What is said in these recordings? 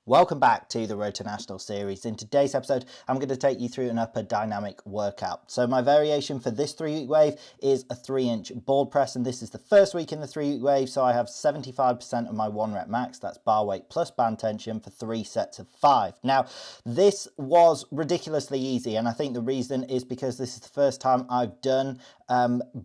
Welcome back to the Road to National series. In today's episode, I'm going to take you through an upper dynamic workout. So my variation for this 3-week wave is a 3-inch board press, and this is the first week in the 3-week wave, so I have 75% of my 1 rep max, that's bar weight plus band tension for 3 sets of 5. Now, this was ridiculously easy, and I think the reason is because this is the first time I've done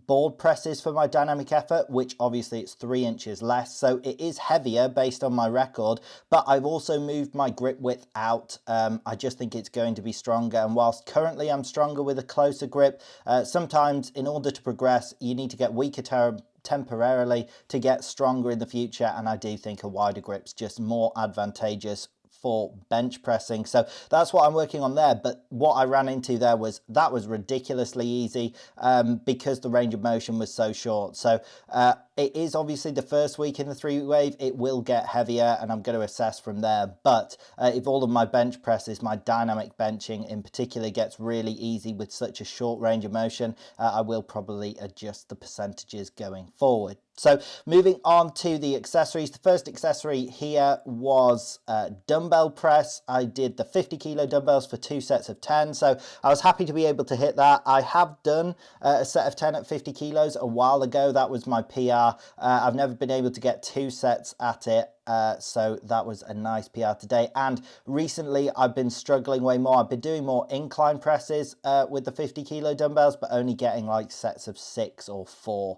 board presses for my dynamic effort, which obviously it's 3 inches less, so it is heavier based on my record, but I've also moved my grip width out. I just think it's going to be stronger, and whilst currently I'm stronger with a closer grip, sometimes in order to progress you need to get weaker temporarily to get stronger in the future, and I do think a wider grip's just more advantageous for bench pressing. So that's what I'm working on there. But what I ran into there was that was ridiculously easy because the range of motion was so short. So it is obviously the first week in the 3-week wave. It will get heavier and I'm going to assess from there. But if all of my bench presses, my dynamic benching in particular, gets really easy with such a short range of motion, I will probably adjust the percentages going forward. So moving on to the accessories, the first accessory here was dumbbell press. I did the 50 kilo dumbbells for 2 sets of 10. So I was happy to be able to hit that. I have done a set of 10 at 50 kilos a while ago. That was my PR. I've never been able to get 2 sets at it. So that was a nice PR today. And recently I've been struggling way more. I've been doing more incline presses with the 50 kilo dumbbells, but only getting like sets of 6 or 4.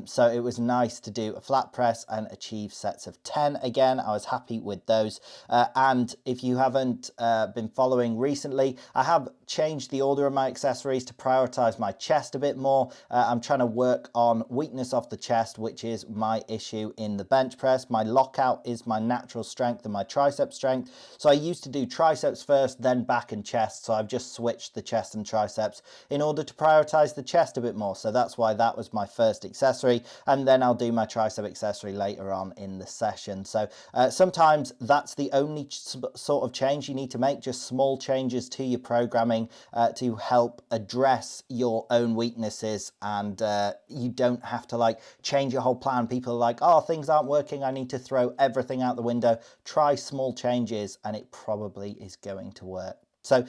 So it was nice to do a flat press and achieve sets of 10 again. I was happy with those. And if you haven't been following recently, I have changed the order of my accessories to prioritize my chest a bit more. I'm trying to work on weakness off the chest, which is my issue in the bench press. My lockout is my natural strength and my tricep strength. So I used to do triceps first, then back and chest. So I've just switched the chest and triceps in order to prioritize the chest a bit more. So that's why that was my first accessory. And then I'll do my tricep accessory later on in the session. So sometimes that's the only sort of change you need to make, just small changes to your programming to help address your own weaknesses, and you don't have to like change your whole plan. People are like, oh, things aren't working, I need to throw everything out the window. Try small changes and it probably is going to work. So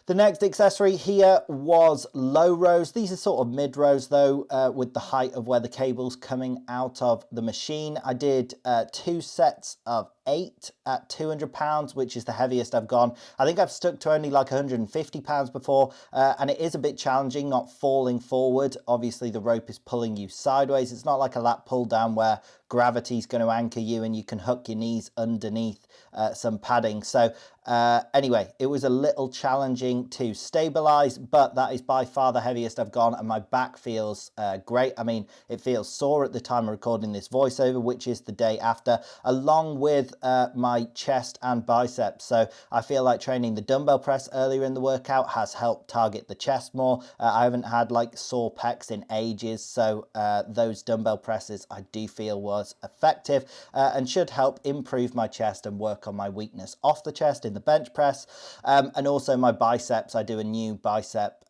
the next accessory here was low rows. These are sort of mid rows though, with the height of where the cable's coming out of the machine. I did 2 sets of 8 at 200 pounds, which is the heaviest I've gone. I think I've stuck to only like 150 pounds before, and it is a bit challenging not falling forward. Obviously the rope is pulling you sideways. It's not like a lat pull down where gravity's going to anchor you and you can hook your knees underneath some padding. So anyway, it was a little challenging to stabilize, but that is by far the heaviest I've gone, and my back feels great. I mean, it feels sore at the time of recording this voiceover, which is the day after, along with my chest and biceps. So I feel like training the dumbbell press earlier in the workout has helped target the chest more. I haven't had like sore pecs in ages, so those dumbbell presses I do feel was effective and should help improve my chest and work on my weakness off the chest in the bench press. And also my biceps, I do a new bicep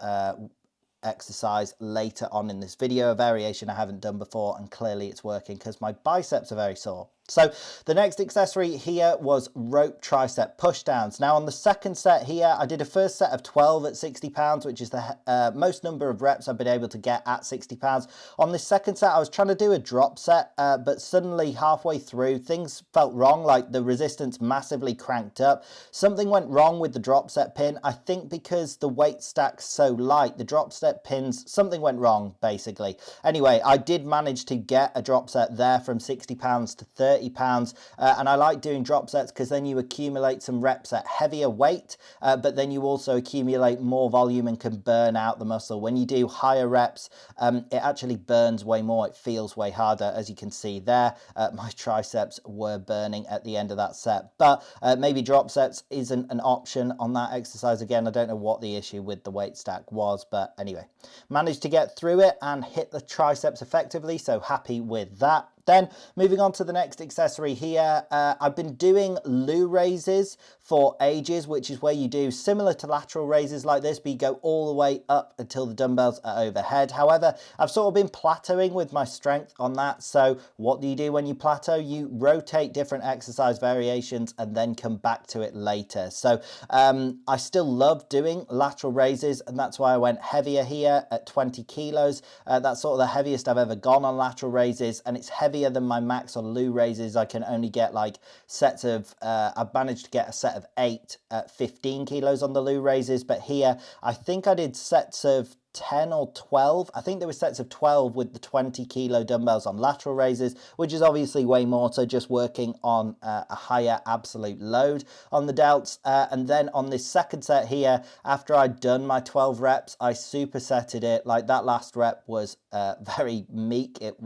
exercise later on in this video, a variation I haven't done before, and clearly it's working because my biceps are very sore. So the next accessory here was rope tricep pushdowns. Now on the second set here, I did a first set of 12 at 60 pounds, which is the most number of reps I've been able to get at 60 pounds. On this second set, I was trying to do a drop set, but suddenly halfway through, things felt wrong, like the resistance massively cranked up. Something went wrong with the drop set pin. I think because the weight stack's so light, the drop set pins, something went wrong, basically. Anyway, I did manage to get a drop set there from 60 pounds to 30 pounds, and I like doing drop sets because then you accumulate some reps at heavier weight, but then you also accumulate more volume and can burn out the muscle. When you do higher reps, it actually burns way more. It feels way harder. As you can see there, my triceps were burning at the end of that set, but maybe drop sets isn't an option on that exercise. Again, I don't know what the issue with the weight stack was, but anyway, managed to get through it and hit the triceps effectively, so happy with that. Then moving on to the next accessory here, I've been doing loo raises for ages, which is where you do similar to lateral raises like this, but you go all the way up until the dumbbells are overhead. However, I've sort of been plateauing with my strength on that. So what do you do when you plateau? You rotate different exercise variations and then come back to it later. So I still love doing lateral raises, and that's why I went heavier here at 20 kilos. That's sort of the heaviest I've ever gone on lateral raises, and it's heavier than my max on loo raises. I can only get like sets of, I've managed to get a set of 8 at 15 kilos on the loo raises, but here I think I did sets of 10 or 12. I think there were sets of 12 with the 20 kilo dumbbells on lateral raises, which is obviously way more, so just working on a higher absolute load on the delts. And then on this second set here, after I'd done my 12 reps, I supersetted it. Like that last rep was very meek. It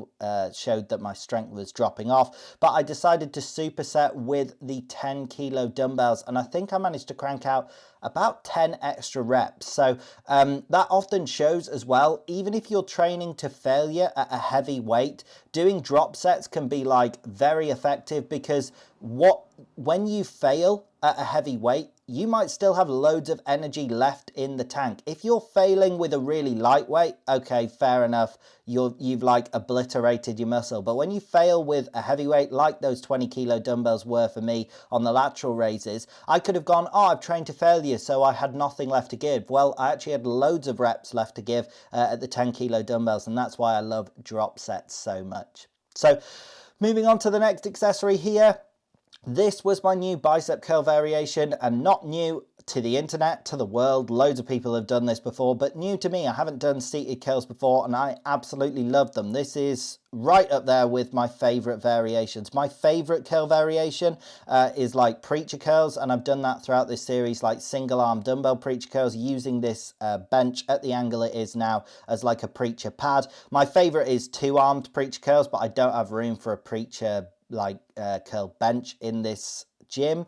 showed that my strength was dropping off, but I decided to superset with the 10 kilo dumbbells, and I think I managed to crank out about 10 extra reps. So that often shows as well, even if you're training to failure at a heavy weight, doing drop sets can be like very effective, because when you fail at a heavy weight, you might still have loads of energy left in the tank. If you're failing with a really light weight, okay, fair enough, you've like obliterated your muscle. But when you fail with a heavyweight, like those 20 kilo dumbbells were for me on the lateral raises, I could have gone, oh, I've trained to failure, so I had nothing left to give. Well, I actually had loads of reps left to give at the 10 kilo dumbbells, and that's why I love drop sets so much. So moving on to the next accessory here. This was my new bicep curl variation, and not new to the internet, to the world. Loads of people have done this before, but new to me. I haven't done seated curls before, and I absolutely love them. This is right up there with my favorite variations. My favorite curl variation is like preacher curls, and I've done that throughout this series, like single arm dumbbell preacher curls, using this bench at the angle it is now as like a preacher pad. My favorite is 2-armed preacher curls, but I don't have room for a preacher like curl bench in this gym,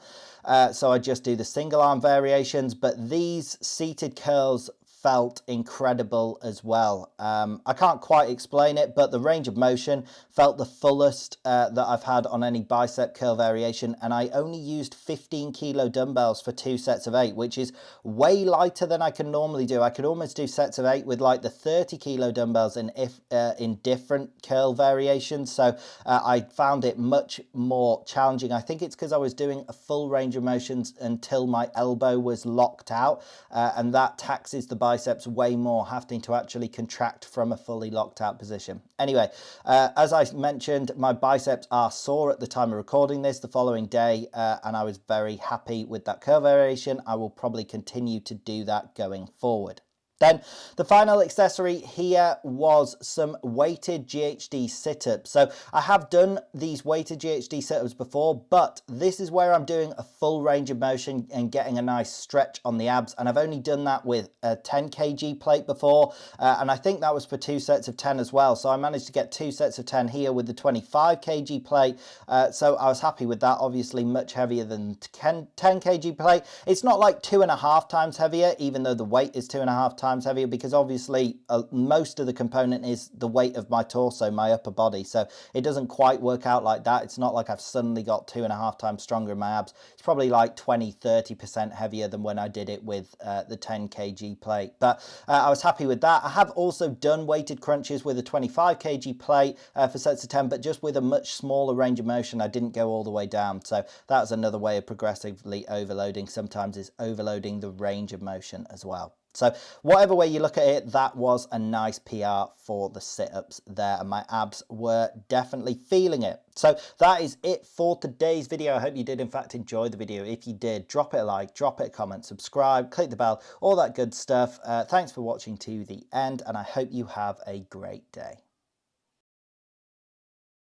so I just do the single arm variations. But these seated curls felt incredible as well. I can't quite explain it, but the range of motion felt the fullest that I've had on any bicep curl variation, and I only used 15 kilo dumbbells for 2 sets of 8, which is way lighter than I can normally do. I could almost do sets of 8 with like the 30 kilo dumbbells in different curl variations, so I found it much more challenging. I think it's because I was doing a full range of motions until my elbow was locked out, and that taxes the biceps way more, having to actually contract from a fully locked out position. Anyway, as I mentioned, my biceps are sore at the time of recording this the following day, and I was very happy with that curl variation. I will probably continue to do that going forward. Then the final accessory here was some weighted GHD sit-ups. So I have done these weighted GHD sit-ups before, but this is where I'm doing a full range of motion and getting a nice stretch on the abs. And I've only done that with a 10 kg plate before, and I think that was for 2 sets of 10 as well. So I managed to get 2 sets of 10 here with the 25 kg plate. So I was happy with that. Obviously much heavier than 10 kg plate. It's not like 2.5 times heavier, even though the weight is 2.5 times heavier, because obviously most of the component is the weight of my torso, my upper body, so it doesn't quite work out like that. It's not like I've suddenly got 2.5 times stronger in my abs. It's probably like 20-30% heavier than when I did it with the 10 kg plate, but I was happy with that. I have also done weighted crunches with a 25 kg plate for sets of 10, but just with a much smaller range of motion. I didn't go all the way down, so that's another way of progressively overloading. Sometimes is overloading the range of motion as well. So whatever way you look at it, that was a nice PR for the sit-ups there, and my abs were definitely feeling it. So that is it for today's video. I hope you did in fact enjoy the video. If you did, drop it a like, drop it a comment, subscribe, click the bell, all that good stuff. Thanks for watching to the end, and I hope you have a great day.